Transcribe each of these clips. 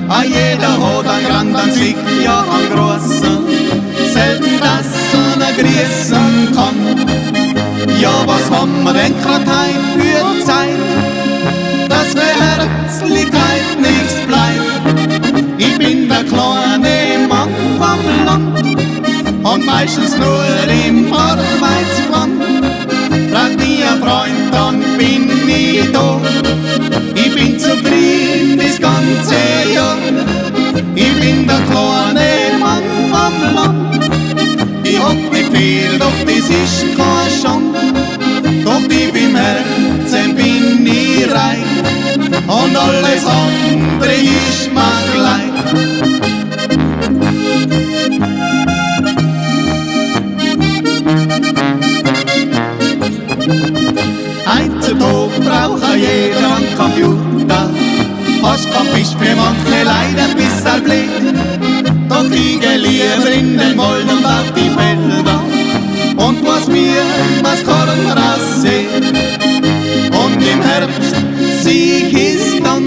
a jeder hat einen Grand an sich, ja einen großen, selten dass einer grüßen kann. Ja, was haben wir denn grad heut für Zeit, dass für Herzlichkeit nichts bleibt? Ich bin der kleine Mann vom Land und meistens nur im Arbeitsland. Braucht mir ein Freund, dann bin ich da. Ich bin zufrieden das ganze Jahr. Ich bin der kleine Mann vom Land. Ich hab nicht viel, doch das ist kein Schande. Doch tief im Herzen bin ich reich und alles andere ist mir gleich. Heutzutage braucht jeder einen Computer. Hast kapisch für manche Leute ein bisschen blöd. Doch ich geh lieber in den Wald und auf die Felder und was mir was Korn raussehen. Und im Herbst sieh ich dann,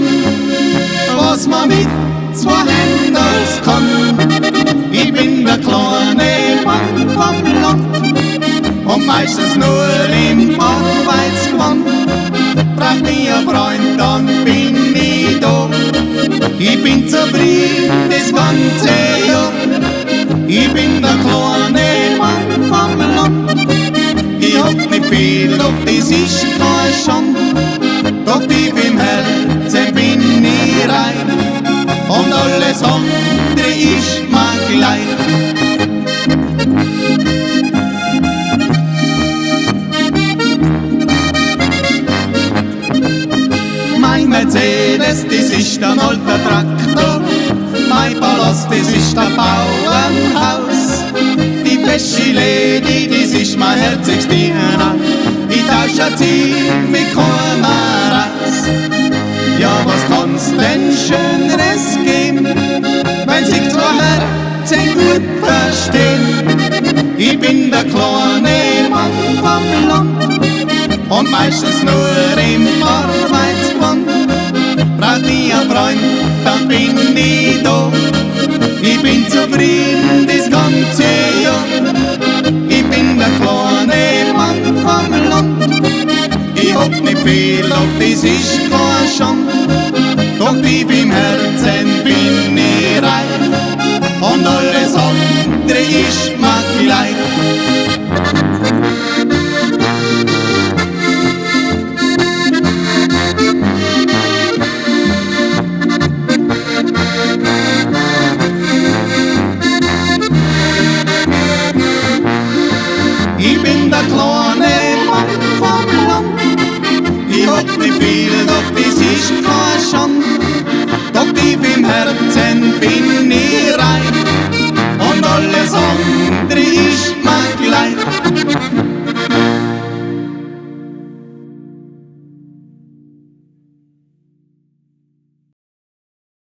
was man mit zwei Händen alles kann. Ich bin der kleine Mann vom Land und meistens nur im Arbeitsgewand. Braucht mir ein Freund, dann bin ich da. Ich bin zufrieden das ganze Jahr. Ich bin der kleine Mann vom Land. Ich hab nicht viel, doch das ist kein Schande. Doch tief im Herzen bin ich rein und alles andere ist mir gleich. Mein Mercedes, das ist ein alter Traktor. Mein Palast, das ist ein Bauernhaus. Die fesche Lady, das ist mein herziges Diener. Ich tausche sie mit keiner raus. Ja, was kann's denn Schöneres geben, wenn sich zwei Herzen gut verstehen? Ich bin der kleine Mann vom Land und meistens nur im Arbeitsgewand. Braucht mich ein Freund, dann bin ich da. Ich bin zufrieden das ganze Jahr. Ich bin der kleine Mann vom Land. Ich hab nicht viel, doch das ist kein Schande. Doch tief im Herzen bin ich reich und alles andere ist mir gleich. Ich bin der kleine Mann vom Land. Ich hab nicht viel, doch das ist kein Schande. Doch tief im Herzen bin ich reich